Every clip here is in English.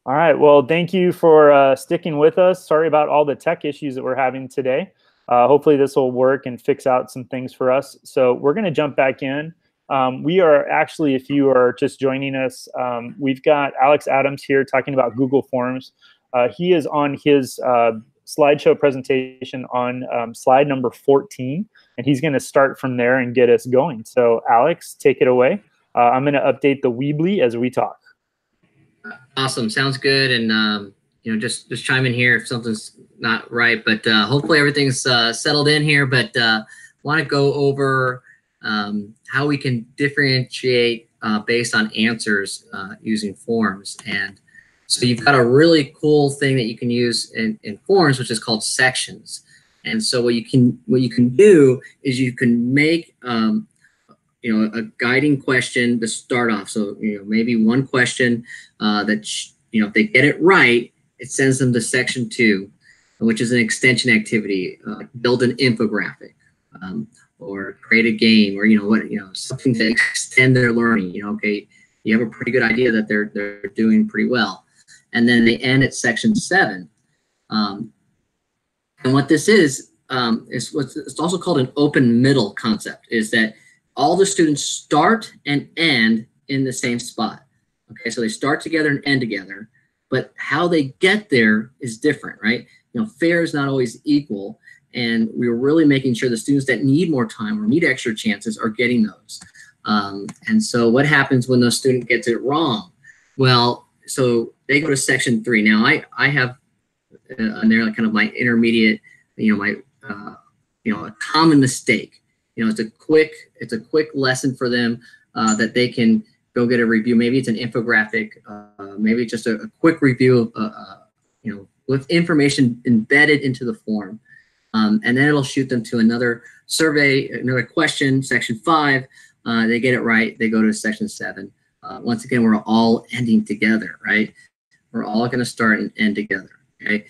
All right. Well, thank you for sticking with us. Sorry about all the tech issues that we're having today. Hopefully this will work and fix out some things for us. So we're going to jump back in. We are actually, if you are just joining us, we've got Alex Adams here talking about Google Forms. He is on his slideshow presentation on slide number 14, and he's going to start from there and get us going. So Alex, take it away. I'm going to update the Weebly as we talk. Awesome, sounds good. And just chime in here if something's not right, but hopefully everything's settled in here. But want to go over how we can differentiate based on answers using forms. And so you've got a really cool thing that you can use in forms, which is called sections. And so what you can do is you can make a guiding question to start off. So, maybe one question that, if they get it right, it sends them to section 2, which is an extension activity, build an infographic, or create a game, or, something to extend their learning. Okay, you have a pretty good idea that they're doing pretty well. And then they end at section 7. And what this is it's also called an open middle concept, is that all the students start and end in the same spot. Okay, so they start together and end together, but how they get there is different, right? Fair is not always equal, and we're really making sure the students that need more time or need extra chances are getting those. And so what happens when the student gets it wrong? Well, so they go to section 3. Now I have and they're like kind of my intermediate, a common mistake. It's a quick lesson for them that they can go get a review. Maybe it's an infographic, maybe just a quick review of, with information embedded into the form. And then it'll shoot them to another survey, another question, section 5. They get it right, they go to section 7. Once again, we're all ending together, right? We're all going to start and end together, okay?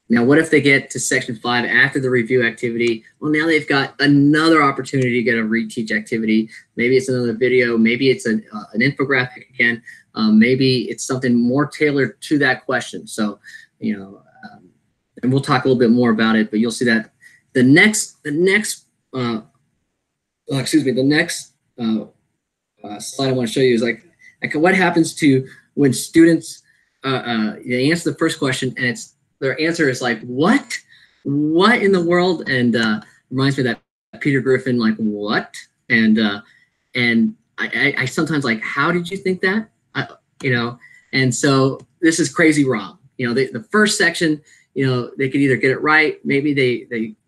Now, what if they get to section 5 after the review activity? Well, now they've got another opportunity to get a reteach activity. Maybe it's another video. Maybe it's an infographic again. Maybe it's something more tailored to that question. So, and we'll talk a little bit more about it, but you'll see that the next slide I want to show you is like what happens to when students they answer the first question and their answer is like, what in the world? And reminds me of that Peter Griffin, like, what? And I sometimes like, how did you think that? And so this is crazy wrong. The first section, they could either get it right, maybe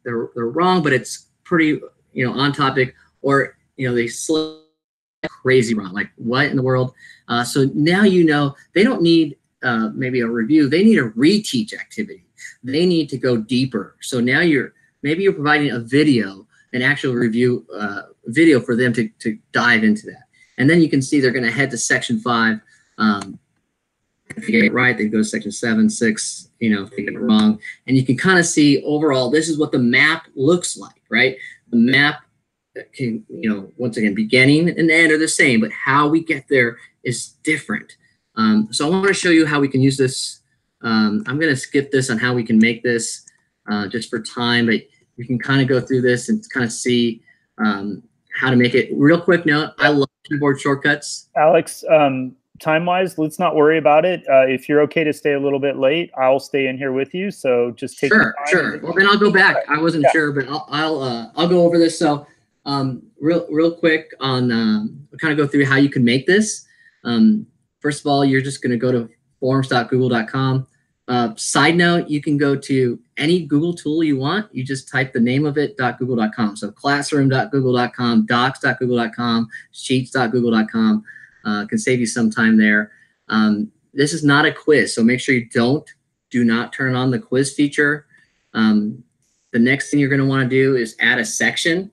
they're wrong, but it's pretty, on topic, or, they slip crazy wrong, like, what in the world? So now they don't need maybe a review, they need a reteach activity. They need to go deeper. So now maybe you're providing a video, an actual review video for them to dive into that. And then you can see they're going to head to section 5. If they get it right, they go to section 7, 6, if they get it wrong. And you can kind of see overall, this is what the map looks like, right? The map can, once again, beginning and end are the same, but how we get there is different. So I want to show you how we can use this. I'm going to skip this on how we can make this just for time, but you can kind of go through this and kind of see how to make it. Real quick note, I love keyboard shortcuts. Alex, time-wise, let's not worry about it. If you're okay to stay a little bit late, I'll stay in here with you. So just take your time. Sure. Well, then I'll go back. I wasn't sure, but I'll go over this. So real quick on kind of go through how you can make this. First of all, you're just going to go to forms.google.com. Side note, you can go to any Google tool you want. You just type the name of it, .google.com. So classroom.google.com, docs.google.com, sheets.google.com. Can save you some time there. This is not a quiz, so make sure you do not turn on the quiz feature. The next thing you're going to want to do is add a section.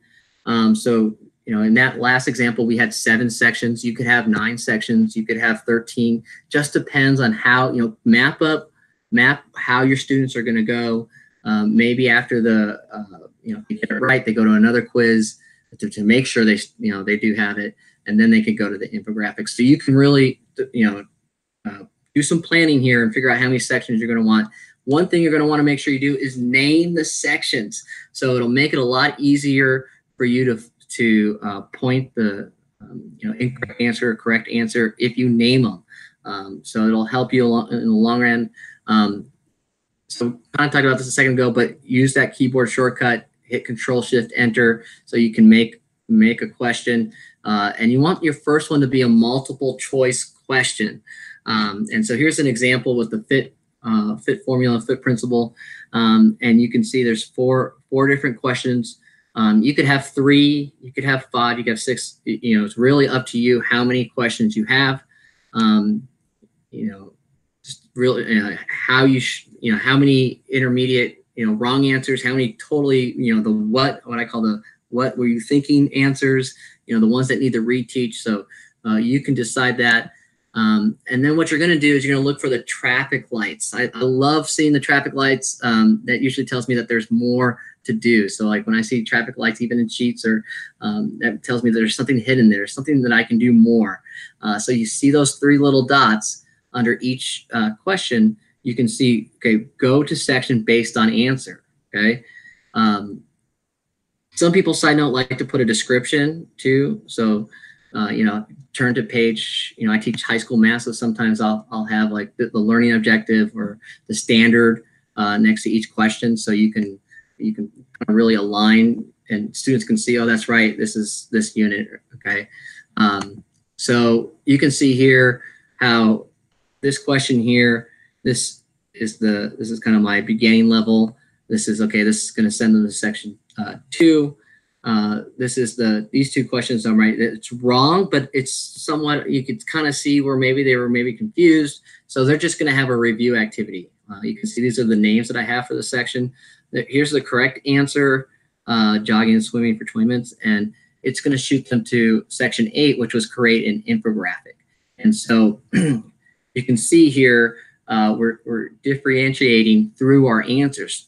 So in that last example, we had 7 sections. You could have 9 sections. You could have 13. Just depends on how, map how your students are going to go. Maybe after the, if they get it right, they go to another quiz to make sure they do have it. And then they could go to the infographics. So you can really, do some planning here and figure out how many sections you're going to want. One thing you're going to want to make sure you do is name the sections. So it'll make it a lot easier for you to point the incorrect answer or correct answer if you name them. So it'll help you in the long run. So kind of talked about this a second ago, but use that keyboard shortcut, hit Control-Shift-Enter so you can make a question. And you want your first one to be a multiple choice question. And so here's an example with the fit formula, fit principle. And you can see there's four different questions. You could have 3, you could have 5, you could have 6. It's really up to you how many questions you have. Just really how how many intermediate wrong answers, how many totally the what I call the what were you thinking answers, the ones that need to reteach. So you can decide that. And then what you're going to do is you're going to look for the traffic lights. I love seeing the traffic lights. That usually tells me that there's more to do. So like when I see traffic lights, even in sheets, or that tells me there's something hidden there, something that I can do more. So you see those 3 little dots under each question. You can see, okay, go to section based on answer. Okay. Some people, side note, like to put a description too. So, turn to page, I teach high school math, so sometimes I'll have like the learning objective or the standard next to each question. So you can really align and students can see, oh, that's right, this is this unit. Okay. So you can see here how this question here, this is kind of my beginning level. This is okay. This is going to send them to section 2. This is these 2 questions. I'm right. It's wrong, but it's somewhat, you could kind of see where maybe they were confused. So they're just going to have a review activity. You can see these are the names that I have for the section. Here's the correct answer, jogging and swimming for 20 minutes. And it's going to shoot them to section 8, which was create an infographic. And so you can see here, we're differentiating through our answers.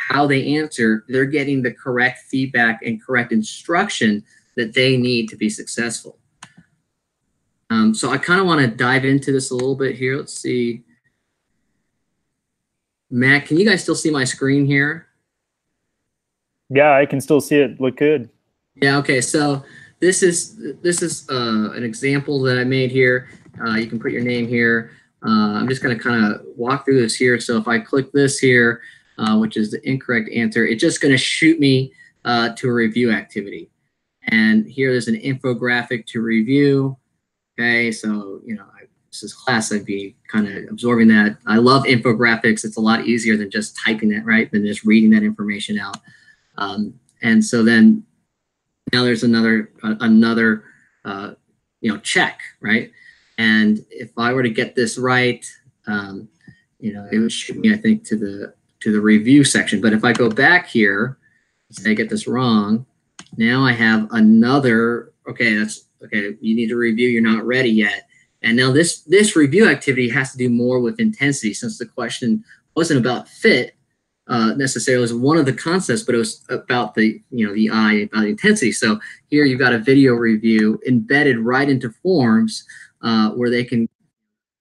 How they answer, they're getting the correct feedback and correct instruction that they need to be successful. So I kind of want to dive into this a little bit here. Let's see. Matt, can you guys still see my screen here? Yeah, I can still see it. Look good. Yeah, okay. So this is an example that I made here. You can put your name here. I'm just going to kind of walk through this here. So if I click this here, which is the incorrect answer, it's just going to shoot me to a review activity. And here there's an infographic to review. Okay, so this is class, I'd be kind of absorbing that. I love infographics. It's a lot easier than just typing it, right? Than just reading that information out. And so then now there's another check, right? And if I were to get this right, it would shoot me, I think, to the review section. But if I go back here, say I get this wrong, now I have another, okay, you need to review, you're not ready yet. And now this review activity has to do more with intensity, since the question wasn't about fit necessarily. It was one of the concepts, but it was about the eye, about the intensity. So here you've got a video review embedded right into forms where they can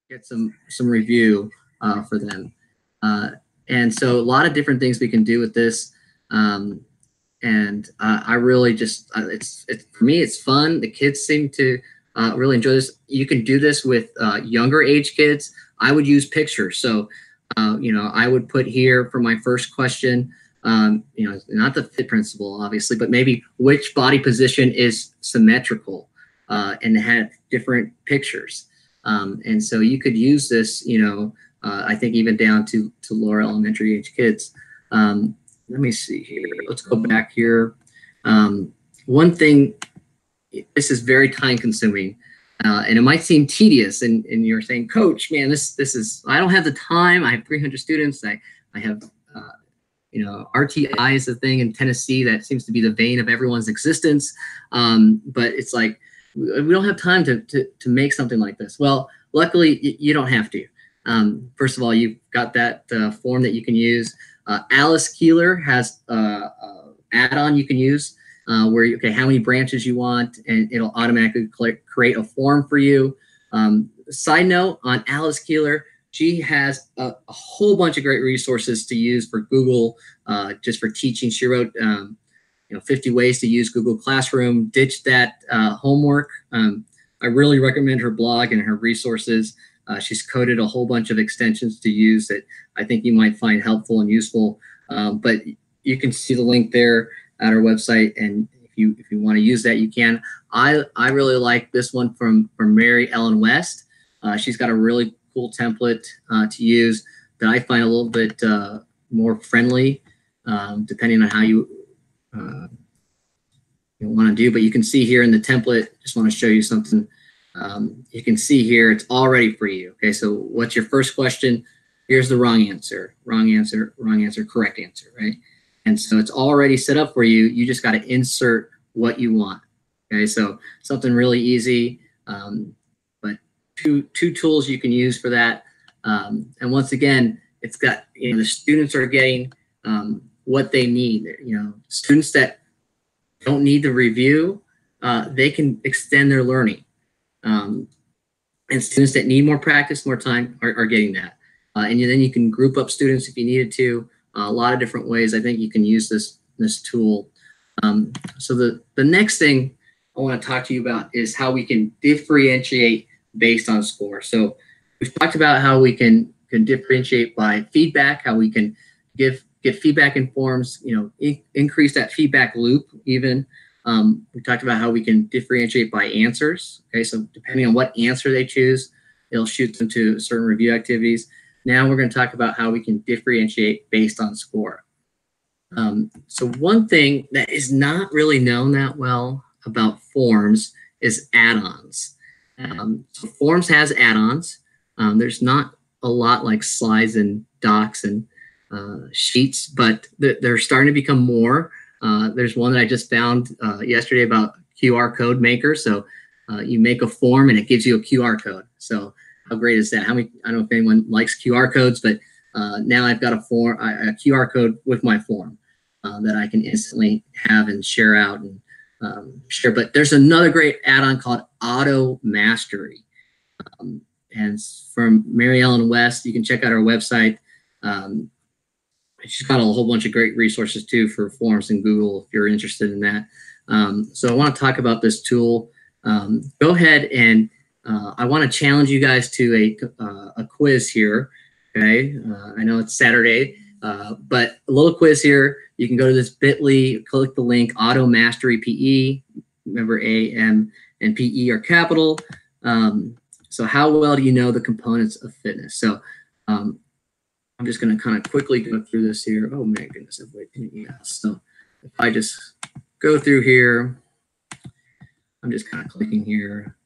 get some review for them. And so a lot of different things we can do with this. I really just, for me, it's fun. The kids seem to really enjoy this. You can do this with younger age kids. I would use pictures. So, I would put here for my first question, not the fit principle, obviously, but maybe which body position is symmetrical and have different pictures. And so you could use this, I think even down to lower elementary age kids. Let me see here. Let's go back here. One thing, this is very time consuming and it might seem tedious, and you're saying, Coach, man, this is, I don't have the time. I have 300 students. I have, RTI is a thing in Tennessee that seems to be the vein of everyone's existence. But it's like, we don't have time to make something like this. Well, luckily you don't have to. First of all, you've got that form that you can use. Alice Keeler has add-on you can use where how many branches you want, and it'll automatically create a form for you. side note on Alice Keeler, she has a whole bunch of great resources to use for Google, just for teaching. She wrote, 50 ways to use Google Classroom, ditch that homework. I really recommend her blog and her resources. She's coded a whole bunch of extensions to use that I think you might find helpful and useful. But you can see the link there at our website, and if you want to use that, you can. I really like this one from MaryEllen West. She's got a really cool template to use that I find a little bit more friendly, depending on how you want to do. But you can see here in the template, just want to show you something. You can see here, it's all ready for you. Okay, so what's your first question? Here's the wrong answer, correct answer, right? And so it's already set up for you. You just got to insert what you want. Okay, so something really easy, but two tools you can use for that. And once again, it's got, the students are getting what they need. Students that don't need the review, they can extend their learning. And students that need more practice, more time are getting that. And then you can group up students if you needed to. A lot of different ways I think you can use this tool. So the next thing I want to talk to you about is how we can differentiate based on score. So we've talked about how we can differentiate by feedback, how we can get feedback in forms, increase that feedback loop even. We talked about how we can differentiate by answers. Okay, so depending on what answer they choose, it'll shoot them to certain review activities. Now we're going to talk about how we can differentiate based on score. So one thing that is not really known that well about forms is add-ons. So forms has add-ons. There's not a lot like slides and docs and sheets, but they're starting to become more. There's one that I just found yesterday about QR code maker. So you make a form and it gives you a QR code. So how great is that? I don't know if anyone likes QR codes, but now I've got a QR code with my form that I can instantly have and share out and share. But there's another great add-on called Auto Mastery. And from MaryEllen West, you can check out our website. She's got a whole bunch of great resources too for forms in Google if you're interested in that. So I want to talk about this tool. Go ahead and I want to challenge you guys to a quiz here. Okay, I know it's Saturday, but a little quiz here. You can go to this bit.ly, click the link, Auto Mastery PE. Remember, A, M, and PE are capital. So how well do you know the components of fitness? So I'm just going to kind of quickly go through this here. Oh my goodness, I've waited. Yeah. So if I just go through here, I'm just kind of clicking here.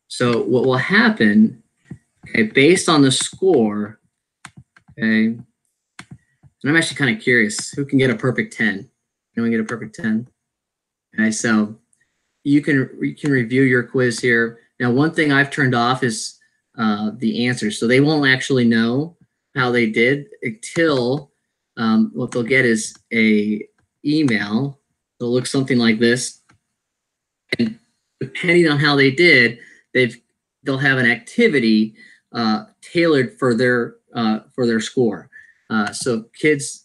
So what will happen, okay, based on the score, okay, and I'm actually kind of curious, who can get a perfect 10? Anyone get a perfect 10? Okay, so you can review your quiz here. Now, one thing I've turned off is the answers. So they won't actually know how they did until what they'll get is a email. It'll look something like this. And depending on how they did, they'll have an activity tailored for their score. So kids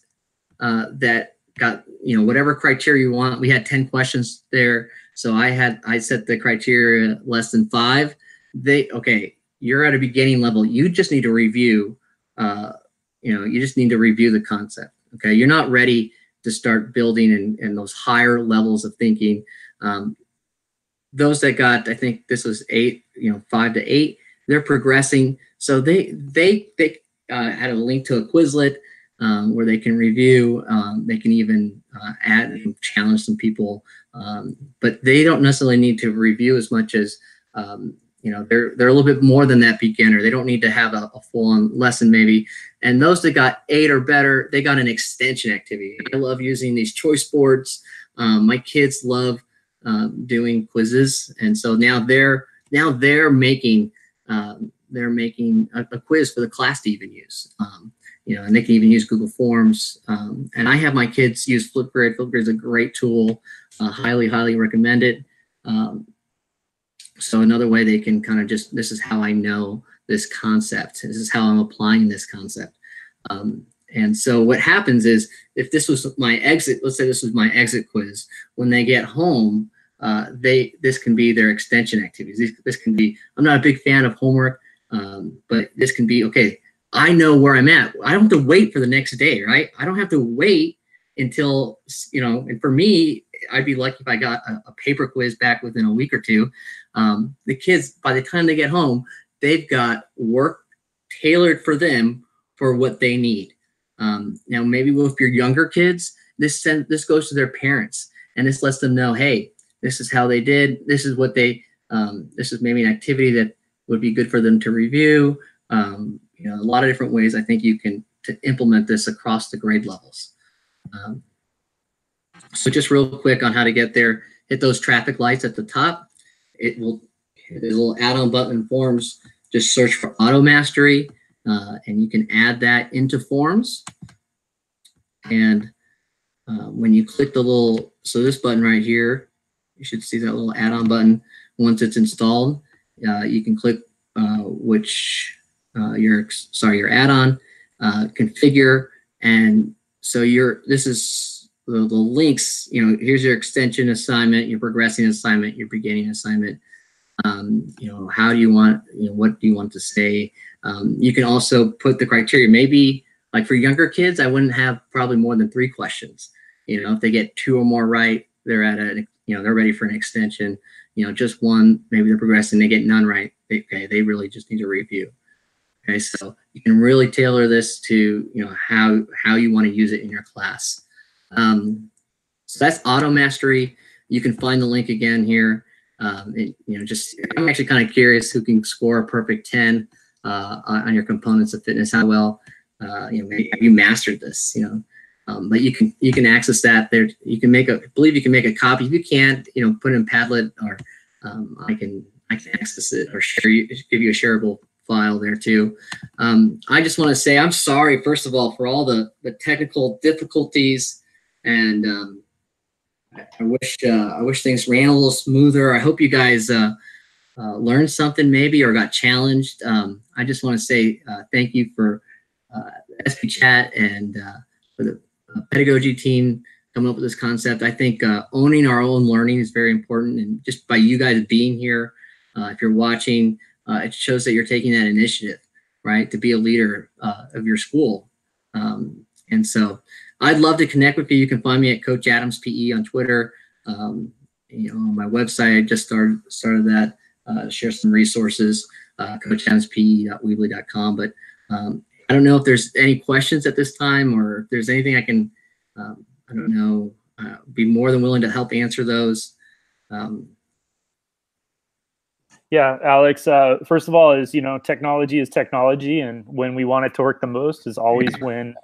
that got whatever criteria you want. We had 10 questions there, so I set the criteria less than 5. You're at a beginning level. You just need to review. You just need to review the concept. Okay, you're not ready to start building in those higher levels of thinking. Those that got, I think this was 8, 5 to 8, they're progressing. So they had a link to a Quizlet where they can review. They can even add and challenge some people, but they don't necessarily need to review as much as they're a little bit more than that beginner. They don't need to have a full-on lesson maybe. And those that got 8 or better, they got an extension activity. I love using these choice boards. My kids love doing quizzes, and so now they're making a quiz for the class to even use. And they can even use Google Forms. And I have my kids use Flipgrid. Flipgrid is a great tool. Highly recommend it. So another way they can kind of just, this is how I know this concept. This is how I'm applying this concept. And so what happens is, if this was my exit, let's say this was my exit quiz, when they get home, this can be their extension activities. This can be, I'm not a big fan of homework, but this can be, okay, I know where I'm at. I don't have to wait for the next day, right? I don't have to wait until, and for me, I'd be lucky if I got a paper quiz back within a week or two. The kids, by the time they get home, they've got work tailored for them for what they need. Now, maybe if you're younger kids, this goes to their parents, and this lets them know, hey, this is how they did. This is what they. This is maybe an activity that would be good for them to review. A lot of different ways I think you can to implement this across the grade levels. So just real quick on how to get there, hit those traffic lights at the top. There's a little add-on button in Forms. Just search for Auto Mastery, and you can add that into Forms. And when you click the little, so this button right here, you should see that little add-on button. Once it's installed, you can click your add-on, configure, and so this is the links. Here's your extension assignment, your progressing assignment, your beginning assignment. How do you want, what do you want to say? You can also put the criteria. Maybe like for younger kids, I wouldn't have probably more than 3 questions. If they get 2 or more right, they're at they're ready for an extension. Just 1, maybe they're progressing, they get none right. Okay, they really just need to review. Okay, so you can really tailor this to how you want to use it in your class. So that's Auto Mastery. You can find the link again here. I'm actually kind of curious who can score a perfect 10 on your components of fitness. How well maybe have you mastered this? But you can access that there. You can I believe you can make a copy. If you can't, put it in Padlet, or I can access it or give you a shareable file there too. I just want to say I'm sorry, first of all, for all the technical difficulties, and I wish things ran a little smoother. I hope you guys learned something maybe, or got challenged. I just want to say thank you for SP Chat and for the pedagogy team coming up with this concept. I think owning our own learning is very important, and just by you guys being here, if you're watching, it shows that you're taking that initiative, right, to be a leader of your school. And so I'd love to connect with you. You can find me at Coach Adams PE on Twitter. On my website, I just started that, share some resources, coachadamspe.weebly.com. But I don't know if there's any questions at this time, or if there's anything I can, be more than willing to help answer those. Yeah, Alex, first of all, technology is technology, and when we want it to work the most is always when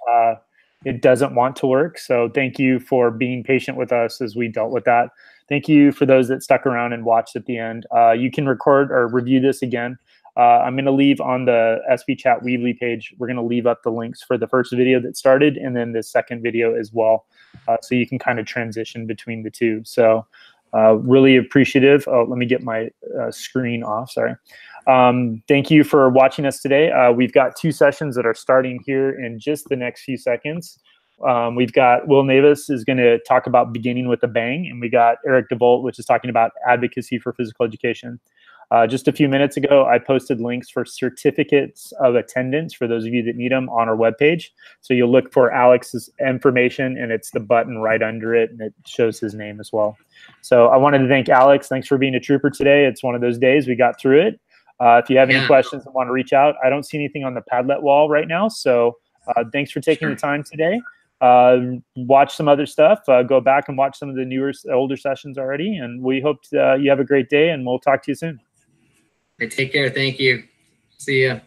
it doesn't want to work. So thank you for being patient with us as we dealt with that. Thank you for those that stuck around and watched at the end. You can record or review this again. I'm going to leave on the SP Chat Weebly page, we're going to leave up the links for the first video that started, and then the second video as well. So you can kind of transition between the two. So really appreciative. Oh, let me get my screen off, sorry. Thank you for watching us today. We've got 2 sessions that are starting here in just the next few seconds. We've got Will Navis is going to talk about beginning with a bang, and we got Eric DeVolt, which is talking about advocacy for physical education. Just a few minutes ago, I posted links for certificates of attendance for those of you that need them on our webpage. So you'll look for Alex's information, and it's the button right under it, and it shows his name as well. So I wanted to thank Alex. Thanks for being a trooper today. It's one of those days. We got through it. If you have any questions and want to reach out, I don't see anything on the Padlet wall right now. So thanks for taking the time today. Watch some other stuff. Go back and watch some of the older sessions already. And we hope you have a great day, and we'll talk to you soon. Take care. Thank you. See ya.